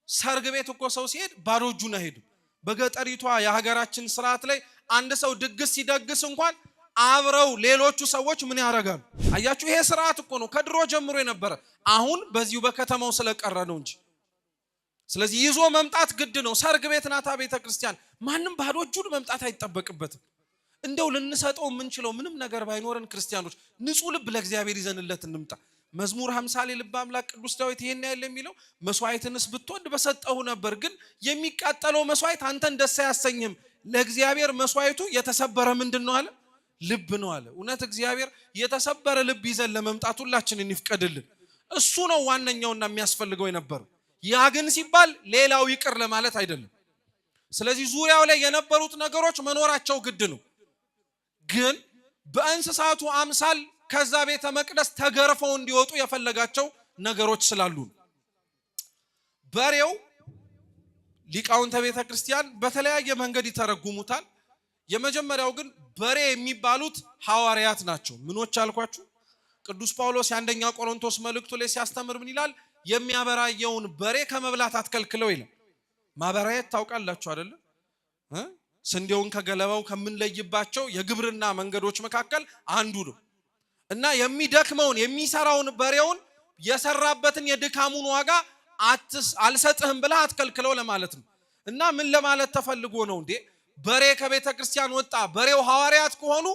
S1: ሰርግ ቤት እኮ ሰው ሲሄድ ባዶ እጁን አይሄድም። በገጠሪቷ የሀገራችን ስርዓት ላይ አንድ ሰው ድግስ ሲደግስ እንኳን አብረው ሌሎቹ ሰዎች ምን ያደርጋሉ? አያችሁ፣ ይሄ ስርዓት እኮ ነው ከድሮ ጀምሮ የነበረ። አሁን በዚሁ በከተማው ስለቀረ ነው እንጂ። ስለዚህ ይዞ መምጣት ግድ ነው። ሰርግ ቤት ናታ ቤተ ክርስቲያን። ማንም ባዶ እጁን መምጣት አይጠበቅበትም። እንደው ልንሰጠው የምንችለው ምንም ነገር ባይኖረን ክርስቲያኖች ንጹህ ልብ ለእግዚአብሔር ይዘንለት እንምጣ። መዝሙር 50 ላይ ልበ አምላክ ቅዱስ ዳዊት ይሄን ያለ የሚለው መስዋዕትንስ ብትወድ በሰጠው ነበር፣ ግን የሚቃጠለው መስዋዕት አንተን ደስ አያሰኝም። ለእግዚአብሔር መስዋዕቱ የተሰበረ ምንድነው አለ? ልብ ነው አለ። እውነት እግዚአብሔር የተሰበረ ልብ ይዘን ለመምጣት ሁላችንን ይፍቀድልን። እሱ ነው ዋነኛውና የሚያስፈልገው የነበረው። ያ ግን ሲባል ሌላው ይቅር ለማለት አይደለም። ስለዚህ ዙሪያው ላይ የነበሩት ነገሮች መኖራቸው ግድ ነው። ግን በእንስሳቱ አምሳል ከዛ ቤተ መቅደስ ተገርፈው እንዲወጡ የፈለጋቸው ነገሮች ስላሉ በሬው ሊቃውንተ ቤተ ክርስቲያን በተለያየ መንገድ ይተረጉሙታል። የመጀመሪያው ግን በሬ የሚባሉት ሐዋርያት ናቸው። ምኖች አልኳችሁ? ቅዱስ ጳውሎስ የአንደኛ ቆሮንቶስ መልእክቱ ላይ ሲያስተምር ምን ይላል? የሚያበራየውን በሬ ከመብላት አትከልክለው ይላል። ማበራየት ታውቃላችሁ አይደለ? ስንዴውን ከገለባው ከምንለይባቸው የግብርና መንገዶች መካከል አንዱ ነው እና የሚደክመውን የሚሰራውን በሬውን የሰራበትን የድካሙን ዋጋ አልሰጥህም ብለህ አትከልክለው ለማለት ነው። እና ምን ለማለት ተፈልጎ ነው እንዴ? በሬ ከቤተ ክርስቲያን ወጣ፣ በሬው ሐዋርያት ከሆኑ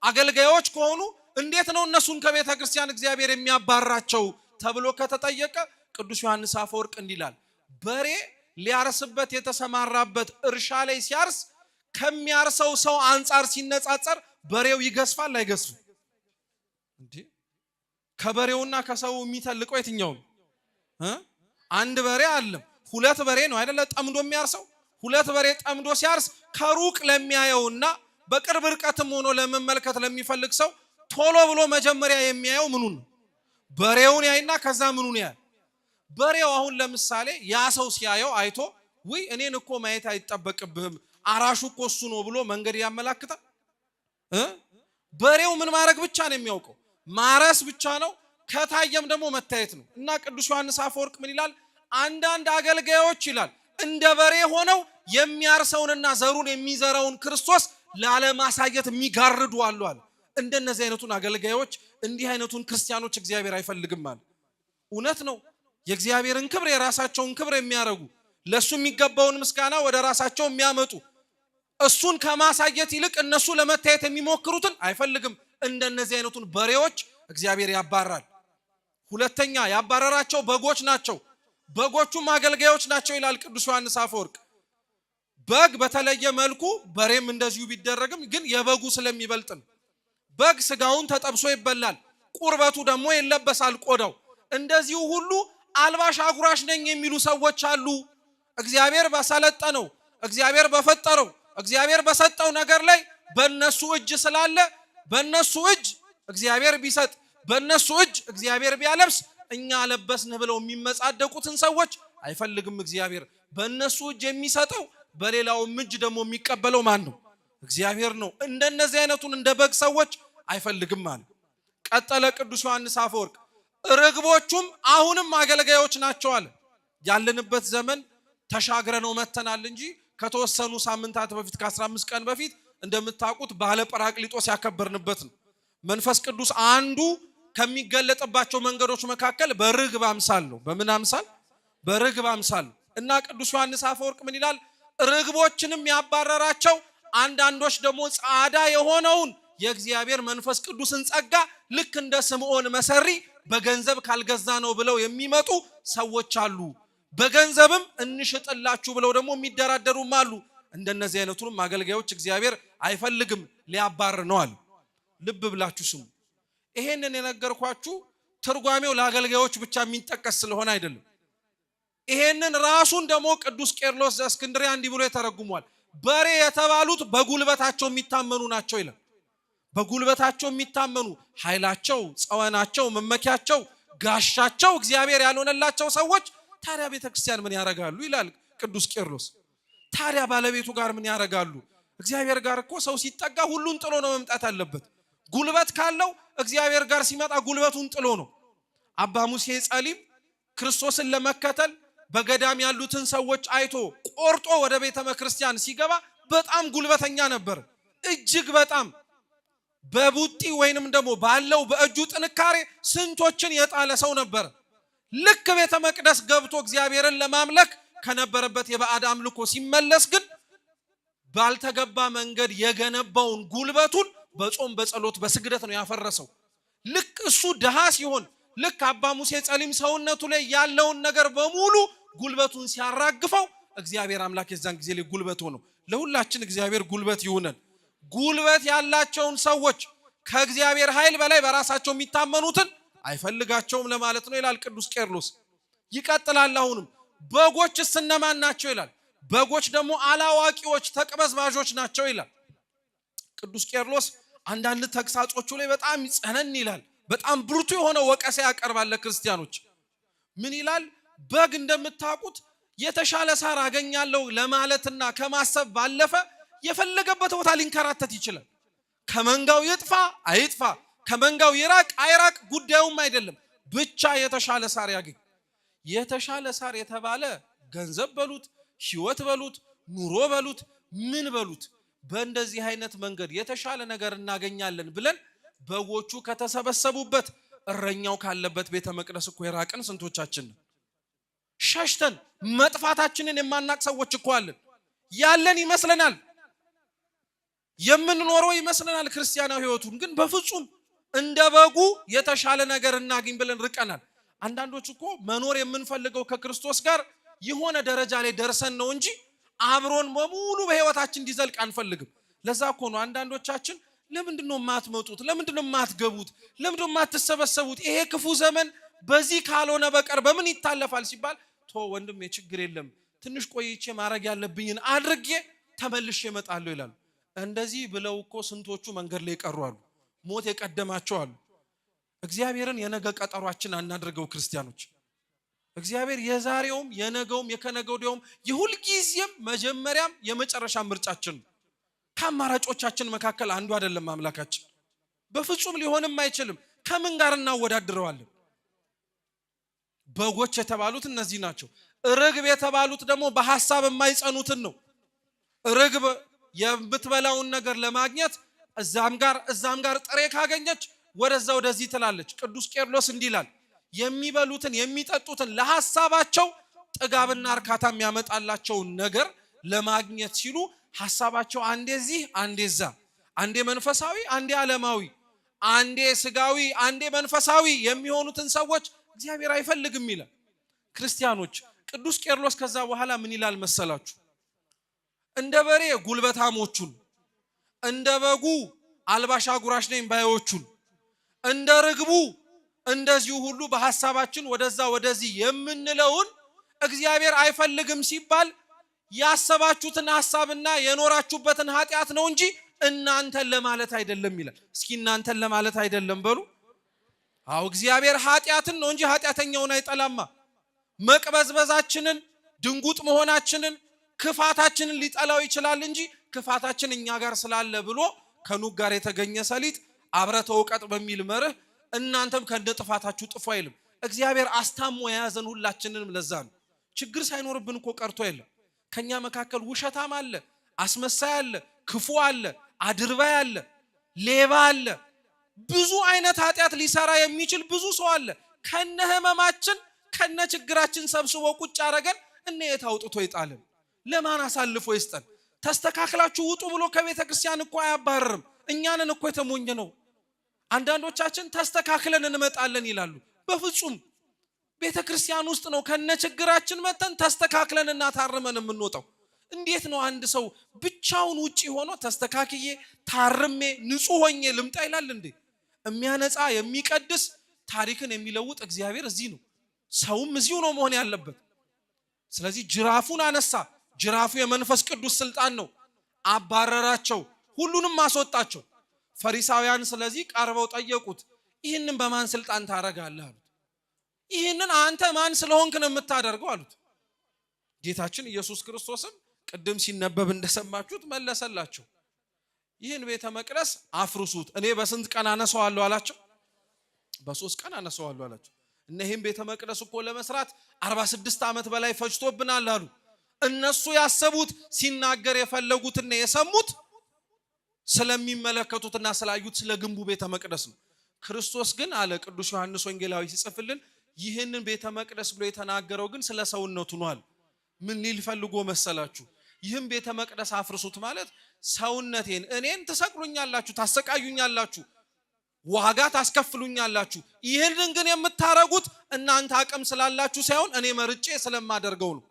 S1: አገልጋዮች ከሆኑ እንዴት ነው እነሱን ከቤተ ክርስቲያን እግዚአብሔር የሚያባራቸው ተብሎ ከተጠየቀ ቅዱስ ዮሐንስ አፈወርቅ እንዲላል፣ በሬ ሊያርስበት የተሰማራበት እርሻ ላይ ሲያርስ ከሚያርሰው ሰው አንጻር ሲነጻጸር በሬው ይገስፋል አይገስፍም? እንዴ ከበሬውና ከሰው የሚተልቀው የትኛው? አንድ በሬ አለም ሁለት በሬ ነው አይደለ ጠምዶ የሚያርሰው። ሁለት በሬ ጠምዶ ሲያርስ ከሩቅ ለሚያየውና በቅርብ ርቀትም ሆኖ ለመመልከት ለሚፈልግ ሰው ቶሎ ብሎ መጀመሪያ የሚያየው ምኑን? በሬውን ያይና ከዛ ምኑን ያያል? በሬው አሁን ለምሳሌ ያ ሰው ሲያየው አይቶ ውይ እኔን እኮ ማየት አይጠበቅብህም አራሹ እኮ እሱ ነው ብሎ መንገድ ያመላክታል? በሬው ምን ማድረግ ብቻ ነው የሚያውቀው? ማረስ ብቻ ነው። ከታየም ደግሞ መታየት ነው። እና ቅዱስ ዮሐንስ አፈወርቅ ምን ይላል? አንዳንድ አገልጋዮች ይላል እንደ በሬ ሆነው የሚያርሰውንና ዘሩን የሚዘራውን ክርስቶስ ላለማሳየት የሚጋርዱ አሉ አለ። እንደነዚህ አይነቱን አገልጋዮች እንዲህ አይነቱን ክርስቲያኖች እግዚአብሔር አይፈልግም አለ። እውነት ነው። የእግዚአብሔርን ክብር የራሳቸውን ክብር የሚያረጉ ለሱ የሚገባውን ምስጋና ወደ ራሳቸው የሚያመጡ እሱን ከማሳየት ይልቅ እነሱ ለመታየት የሚሞክሩትን አይፈልግም። እንደነዚህ አይነቱን በሬዎች እግዚአብሔር ያባራል። ሁለተኛ ያባረራቸው በጎች ናቸው። በጎቹም አገልጋዮች ናቸው ይላል ቅዱስ ዮሐንስ አፈወርቅ። በግ በተለየ መልኩ በሬም እንደዚሁ ቢደረግም ግን የበጉ ስለሚበልጥ ነው። በግ ስጋውን ተጠብሶ ይበላል፣ ቁርበቱ ደግሞ ይለበሳል ቆዳው። እንደዚሁ ሁሉ አልባሽ አጉራሽ ነኝ የሚሉ ሰዎች አሉ። እግዚአብሔር በሰለጠነው እግዚአብሔር በፈጠረው እግዚአብሔር በሰጠው ነገር ላይ በእነሱ እጅ ስላለ በእነሱ እጅ እግዚአብሔር ቢሰጥ በእነሱ እጅ እግዚአብሔር ቢያለብስ እኛ ለበስን ብለው የሚመጻደቁትን ሰዎች አይፈልግም እግዚአብሔር። በእነሱ እጅ የሚሰጠው በሌላውም እጅ ደግሞ የሚቀበለው ማን ነው? እግዚአብሔር ነው። እንደነዚህ አይነቱን እንደ በግ ሰዎች አይፈልግም ማለት። ቀጠለ ቅዱስ ዮሐንስ አፈወርቅ ርግቦቹም አሁንም አገልጋዮች ናቸው አለ። ያለንበት ዘመን ተሻግረነው መተናል እንጂ ከተወሰኑ ሳምንታት በፊት ከ15 ቀን በፊት እንደምታውቁት ባለ ጰራቅሊጦስ ያከበርንበት ነው። መንፈስ ቅዱስ አንዱ ከሚገለጥባቸው መንገዶች መካከል በርግብ አምሳል ነው። በምን አምሳል? በርግብ አምሳል እና ቅዱስ ዮሐንስ አፈወርቅ ምን ይላል? ርግቦችንም ያባረራቸው አንዳንዶች ደግሞ ጻዳ የሆነውን የእግዚአብሔር መንፈስ ቅዱስን ጸጋ ልክ እንደ ስምዖን መሰሪ በገንዘብ ካልገዛ ነው ብለው የሚመጡ ሰዎች አሉ። በገንዘብም እንሽጥላችሁ ብለው ደግሞ የሚደራደሩም አሉ። እንደነዚህ አይነቱንም አገልጋዮች እግዚአብሔር አይፈልግም፣ ሊያባር ነው አለ። ልብ ብላችሁ ስሙ። ይሄንን የነገርኳችሁ ትርጓሜው ለአገልጋዮች ብቻ የሚጠቀስ ስለሆነ አይደለም። ይሄንን ራሱን ደግሞ ቅዱስ ቄርሎስ ዘእስክንድርያ እንዲህ ብሎ ተረጉሟል። በሬ የተባሉት በጉልበታቸው የሚታመኑ ናቸው ይላል። በጉልበታቸው የሚታመኑ ኃይላቸው፣ ጸወናቸው፣ መመኪያቸው፣ ጋሻቸው እግዚአብሔር ያልሆነላቸው ሰዎች ታዲያ ቤተክርስቲያን ምን ያደርጋሉ ይላል ቅዱስ ቄርሎስ። ታዲያ ባለቤቱ ጋር ምን ያደርጋሉ? እግዚአብሔር ጋር እኮ ሰው ሲጠጋ ሁሉን ጥሎ ነው መምጣት አለበት። ጉልበት ካለው እግዚአብሔር ጋር ሲመጣ ጉልበቱን ጥሎ ነው። አባ ሙሴ ጸሊም ክርስቶስን ለመከተል በገዳም ያሉትን ሰዎች አይቶ ቆርጦ ወደ ቤተ ክርስቲያን ሲገባ በጣም ጉልበተኛ ነበር። እጅግ በጣም በቡጢ ወይንም ደግሞ ባለው በእጁ ጥንካሬ ስንቶችን የጣለ ሰው ነበር። ልክ ቤተ መቅደስ ገብቶ እግዚአብሔርን ለማምለክ ከነበረበት የባዕድ አምልኮ ሲመለስ ግን ባልተገባ መንገድ የገነባውን ጉልበቱን በጾም በጸሎት በስግደት ነው ያፈረሰው። ልክ እሱ ድሃ ሲሆን፣ ልክ አባ ሙሴ ጸሊም ሰውነቱ ላይ ያለውን ነገር በሙሉ ጉልበቱን ሲያራግፈው እግዚአብሔር አምላክ የዛን ጊዜ ላይ ጉልበት ሆኖ ለሁላችን እግዚአብሔር ጉልበት ይሁነን። ጉልበት ያላቸውን ሰዎች ከእግዚአብሔር ኃይል በላይ በራሳቸው የሚታመኑትን አይፈልጋቸውም ለማለት ነው ይላል ቅዱስ ቄርሎስ። ይቀጥላል። አሁንም በጎች እነማን ናቸው ይላል። በጎች ደግሞ አላዋቂዎች ተቅበዝባዦች ናቸው ይላል ቅዱስ ቄርሎስ። አንዳንድ ተግሳጾቹ ላይ በጣም ጸነን ይላል። በጣም ብርቱ የሆነ ወቀሳ ያቀርባል ለክርስቲያኖች። ምን ይላል? በግ እንደምታውቁት የተሻለ ሳር አገኛለሁ ለማለትና ከማሰብ ባለፈ የፈለገበት ቦታ ሊንከራተት ይችላል። ከመንጋው ይጥፋ አይጥፋ፣ ከመንጋው ይራቅ አይራቅ ጉዳዩም አይደለም፣ ብቻ የተሻለ ሳር ያገኝ። የተሻለ ሳር የተባለ ገንዘብ በሉት፣ ሕይወት በሉት፣ ኑሮ በሉት፣ ምን በሉት፣ በእንደዚህ አይነት መንገድ የተሻለ ነገር እናገኛለን ብለን በጎቹ ከተሰበሰቡበት እረኛው ካለበት ቤተ መቅደስ እኮ የራቅን ስንቶቻችን ነን? ሸሽተን መጥፋታችንን የማናቅ ሰዎች እኮ አለን። ያለን ይመስለናል፣ የምንኖረው ይመስለናል ክርስቲያናዊ ሕይወቱን፣ ግን በፍጹም እንደ በጉ የተሻለ ነገር እናገኝ ብለን ርቀናል። አንዳንዶች እኮ መኖር የምንፈልገው ከክርስቶስ ጋር የሆነ ደረጃ ላይ ደርሰን ነው እንጂ አብሮን በሙሉ በሕይወታችን እንዲዘልቅ አንፈልግም። ለዛ እኮ ነው አንዳንዶቻችን ለምንድነው የማትመጡት? ለምንድነው የማትገቡት? ለምንድነው የማትሰበሰቡት? ይሄ ክፉ ዘመን በዚህ ካልሆነ በቀር በምን ይታለፋል ሲባል ወንድሜ ችግር የለም ትንሽ ቆይቼ ማድረግ ያለብኝን አድርጌ ተመልሼ እመጣለሁ ይላሉ። እንደዚህ ብለው እኮ ስንቶቹ መንገድ ላይ ቀሩ አሉ። ሞት የቀደማቸው አሉ። እግዚአብሔርን የነገ ቀጠሯችን አናድርገው ክርስቲያኖች። እግዚአብሔር የዛሬውም የነገውም የከነገውም የሁልጊዜም መጀመሪያም የመጨረሻ ምርጫችን ነው። ከአማራጮቻችን መካከል አንዱ አይደለም አምላካችን። በፍጹም ሊሆንም አይችልም። ከምን ጋር እናወዳድረዋለን? በጎች የተባሉት እነዚህ ናቸው። ርግብ የተባሉት ደግሞ በሐሳብ የማይጸኑትን ነው። ርግብ የምትበላውን ነገር ለማግኘት እዛም ጋር ጥሬ ካገኘች ወደዛ ወደዚህ ትላለች። ቅዱስ ቄርሎስ እንዲህ ይላል፣ የሚበሉትን የሚጠጡትን ለሐሳባቸው ጥጋብና እርካታ የሚያመጣላቸውን ነገር ለማግኘት ሲሉ ሐሳባቸው አንዴ እዚህ አንዴ እዛ፣ አንዴ መንፈሳዊ አንዴ ዓለማዊ፣ አንዴ ስጋዊ አንዴ መንፈሳዊ የሚሆኑትን ሰዎች እግዚአብሔር አይፈልግም ይላል። ክርስቲያኖች ቅዱስ ቄርሎስ ከዛ በኋላ ምን ይላል መሰላችሁ? እንደ በሬ ጉልበታሞቹን፣ እንደ በጉ አልባሻ ጉራሽ ነኝ ባዮቹን፣ እንደ ርግቡ እንደዚሁ ሁሉ በሐሳባችን ወደዛ ወደዚህ የምንለውን እግዚአብሔር አይፈልግም ሲባል ያሰባችሁትን ሐሳብና የኖራችሁበትን ኃጢአት ነው እንጂ እናንተን ለማለት አይደለም ይላል። እስኪ እናንተን ለማለት አይደለም በሉ። አው እግዚአብሔር ኃጢአትን ነው እንጂ ኃጢአተኛውን አይጠላማ። መቅበዝበዛችንን፣ ድንጉጥ መሆናችንን፣ ክፋታችንን ሊጠላው ይችላል እንጂ ክፋታችን እኛ ጋር ስላለ ብሎ ከኑግ ጋር የተገኘ ሰሊጥ አብረተ ወቀጥ በሚል መርህ እናንተም ከነጥፋታችሁ ጥፉ አይልም። እግዚአብሔር አስታሞ የያዘን ሁላችንንም ለዛ ነው። ችግር ሳይኖርብን እኮ ቀርቶ አይደለም። ከኛ መካከል ውሸታም አለ፣ አስመሳይ አለ፣ ክፉ አለ፣ አድርባይ አለ፣ ሌባ አለ፣ ብዙ አይነት ኃጢአት ሊሰራ የሚችል ብዙ ሰው አለ። ከነህመማችን ከነ ችግራችን ሰብስቦ ቁጭ አረገን እነ የታውጥቶ ይጣልን ለማን አሳልፎ ይስጠን ተስተካክላችሁ ውጡ ብሎ ከቤተ ክርስቲያን እኮ አያባርርም እኛንን እኮ የተሞኘ ነው አንዳንዶቻችን ተስተካክለን እንመጣለን ይላሉ በፍጹም ቤተ ክርስቲያን ውስጥ ነው ከነ ችግራችን መተን ተስተካክለንና ታርመን የምንወጣው እንዴት ነው አንድ ሰው ብቻውን ውጪ ሆኖ ተስተካክዬ ታርሜ ንጹህ ሆኜ ልምጣ ይላል እንዴ የሚያነጻ የሚቀድስ ታሪክን የሚለውጥ እግዚአብሔር እዚህ ነው ሰውም እዚሁ ነው መሆን ያለበት ስለዚህ ጅራፉን አነሳ ጅራፉ የመንፈስ ቅዱስ ስልጣን ነው አባረራቸው ሁሉንም አስወጣቸው ፈሪሳውያን ስለዚህ ቀርበው ጠየቁት ይህንን በማን ስልጣን ታረጋለህ አሉት ይህንን አንተ ማን ስለሆንክ ነው የምታደርገው አሉት ጌታችን ኢየሱስ ክርስቶስም ቅድም ሲነበብ እንደሰማችሁት መለሰላቸው ይህን ቤተ መቅደስ አፍርሱት እኔ በስንት ቀን አነሳዋለሁ አላቸው በ3 ቀን አነሳዋለሁ አላቸው እነዚህም ቤተ መቅደስ እኮ ለመስራት 46 ዓመት በላይ ፈጅቶብናል አሉ እነሱ ያሰቡት ሲናገር የፈለጉትና የሰሙት ስለሚመለከቱትና ስላዩት ስለ ግንቡ ቤተ መቅደስ ነው ክርስቶስ ግን አለ ቅዱስ ዮሐንስ ወንጌላዊ ሲጽፍልን ይህንን ቤተ መቅደስ ብሎ የተናገረው ግን ስለ ሰውነቱ ነው አለ ምን ሊል ፈልጎ መሰላችሁ ይህም ቤተ መቅደስ አፍርሱት ማለት ሰውነቴን እኔን ተሰቅሉኛላችሁ ታሰቃዩኛላችሁ ዋጋ ታስከፍሉኛላችሁ ይህንን ግን የምታረጉት እናንተ አቅም ስላላችሁ ሳይሆን እኔ መርጬ ስለማደርገው ነው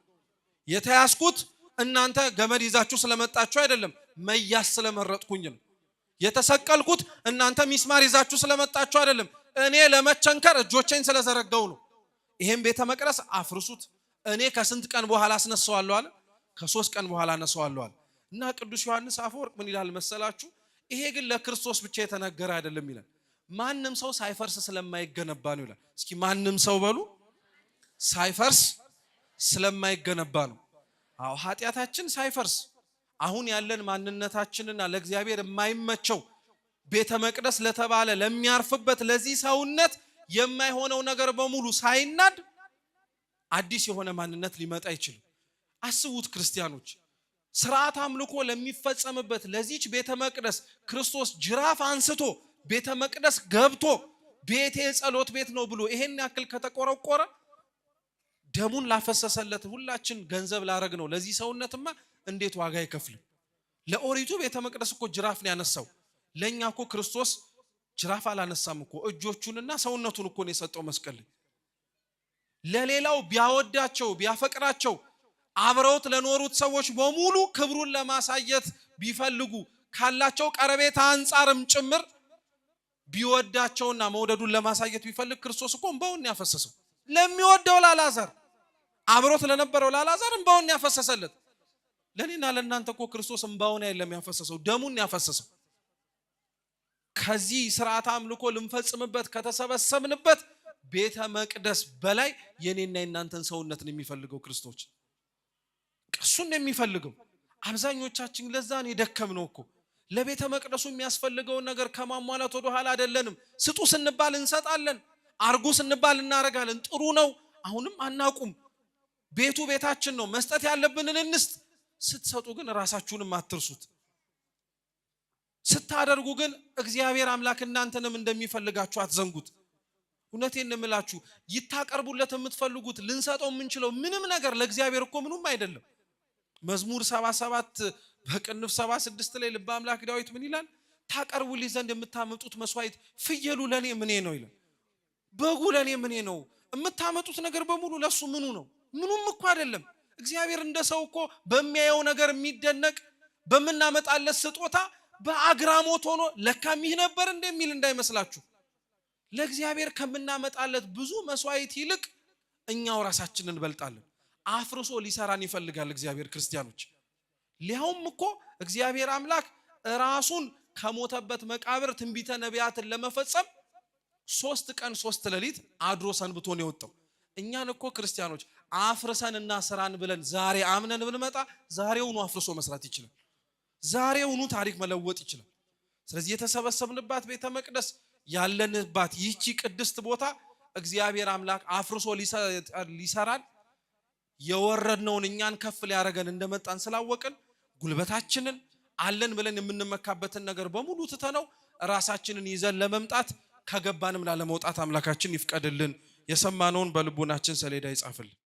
S1: የተያስኩት እናንተ ገመድ ይዛችሁ ስለመጣችሁ አይደለም መያስ ስለመረጥኩኝ ነው የተሰቀልኩት እናንተ ሚስማር ይዛችሁ ስለመጣችሁ አይደለም እኔ ለመቸንከር እጆቼን ስለዘረጋው ነው ይሄን ቤተ መቅደስ አፍርሱት እኔ ከስንት ቀን በኋላ አስነሳዋለሁ አለ ከ3 ቀን በኋላ አነሳዋለሁ አለ እና ቅዱስ ዮሐንስ አፈወርቅ ምን ይላል መሰላችሁ ይሄ ግን ለክርስቶስ ብቻ የተነገረ አይደለም ይላል ማንንም ሰው ሳይፈርስ ስለማይገነባ ነው ይላል እስኪ ማንንም ሰው በሉ ሳይፈርስ ስለማይገነባ ነው አው ኃጢያታችን ሳይፈርስ አሁን ያለን ማንነታችንና ለእግዚአብሔር የማይመቸው ቤተ መቅደስ ለተባለ ለሚያርፍበት ለዚህ ሰውነት የማይሆነው ነገር በሙሉ ሳይናድ አዲስ የሆነ ማንነት ሊመጣ ይችላል አስቡት ክርስቲያኖች ሥርዓት አምልኮ ለሚፈጸምበት ለዚች ቤተ መቅደስ ክርስቶስ ጅራፍ አንስቶ ቤተ መቅደስ ገብቶ ቤቴ ጸሎት ቤት ነው ብሎ ይሄን ያክል ከተቆረቆረ ደሙን ላፈሰሰለት ሁላችን ገንዘብ ላረግ ነው ለዚህ ሰውነትማ እንዴት ዋጋ ይከፍል ለኦሪቱ ቤተ መቅደስ እኮ ጅራፍ ነው ያነሳው ለኛ እኮ ክርስቶስ ጅራፍ አላነሳም እኮ እጆቹንና ሰውነቱን እኮ ነው የሰጠው መስቀል ለሌላው ቢያወዳቸው ቢያፈቅራቸው አብረውት ለኖሩት ሰዎች በሙሉ ክብሩን ለማሳየት ቢፈልጉ ካላቸው ቀረቤታ አንፃርም ጭምር ቢወዳቸውና መውደዱን ለማሳየት ቢፈልግ ክርስቶስ እኮ እንባውን ያፈሰሰው ለሚወደው ላላዛር አብሮት ለነበረው ላላዛር እንባውን ያፈሰሰለት ለኔና ለእናንተ እኮ ክርስቶስ እንባውን አይደለም ያፈሰሰው ደሙን ያፈሰሰው ከዚህ ሥርዓት አምልኮ ልንፈጽምበት ከተሰበሰብንበት ቤተ መቅደስ በላይ የኔና የናንተን ሰውነት ነው የሚፈልገው ክርስቶስ እሱን ነው የሚፈልገው አብዛኞቻችን ለዛን የደከምነው እኮ ለቤተ መቅደሱ የሚያስፈልገውን ነገር ከማሟላት ወደ ኋላ አይደለንም ስጡ ስንባል እንሰጣለን አርጉ ስንባል እናረጋለን ጥሩ ነው አሁንም አናቁም ቤቱ ቤታችን ነው መስጠት ያለብንን እንስጥ ስትሰጡ ግን ራሳችሁንም አትርሱት ስታደርጉ ግን እግዚአብሔር አምላክ እናንተንም እንደሚፈልጋችሁ አትዘንጉት እውነቴን እንምላችሁ ይታቀርቡለት የምትፈልጉት ልንሰጠው የምንችለው ምንም ነገር ለእግዚአብሔር እኮ ምንም አይደለም መዝሙር 77 በቅንፍ 76 ላይ ልበ አምላክ ዳዊት ምን ይላል ታቀርቡልኝ ዘንድ የምታመጡት መስዋዕት ፍየሉ ለኔ ምኔ ነው ይላል በጉ ለኔ ምኔ ነው የምታመጡት ነገር በሙሉ ለሱ ምኑ ነው ምኑም እኮ አይደለም እግዚአብሔር እንደ ሰው እኮ በሚያየው ነገር የሚደነቅ በመናመጣለት ስጦታ በአግራሞት ሆኖ ለካም ይህ ነበር እንደሚል እንዳይመስላችሁ ለእግዚአብሔር ከምናመጣለት ብዙ መስዋዕት ይልቅ እኛው ራሳችንን እንበልጣለን አፍርሶ ሊሰራን ይፈልጋል እግዚአብሔር ክርስቲያኖች ሊያውም እኮ እግዚአብሔር አምላክ ራሱን ከሞተበት መቃብር ትንቢተ ነቢያትን ለመፈጸም 3 ቀን 3 ሌሊት አድሮ ሰንብቶ ነው የወጣው እኛን እኮ ክርስቲያኖች አፍርሰንና ስራን ብለን ዛሬ አምነን ብንመጣ ዛሬውኑ አፍርሶ መስራት ይችላል ዛሬውኑ ታሪክ መለወጥ ይችላል ስለዚህ የተሰበሰብንባት ቤተ መቅደስ ያለንባት ይህቺ ቅድስት ቦታ እግዚአብሔር አምላክ አፍርሶ ሊሰራን የወረድነውን እኛን ከፍ ሊያረገን እንደመጣን ስላወቅን ጉልበታችንን አለን ብለን የምንመካበትን ነገር በሙሉ ትተነው ራሳችንን ይዘን ለመምጣት ከገባንም ላለመውጣት አምላካችን ይፍቀድልን የሰማነውን በልቡናችን ሰሌዳ ይጻፍልን።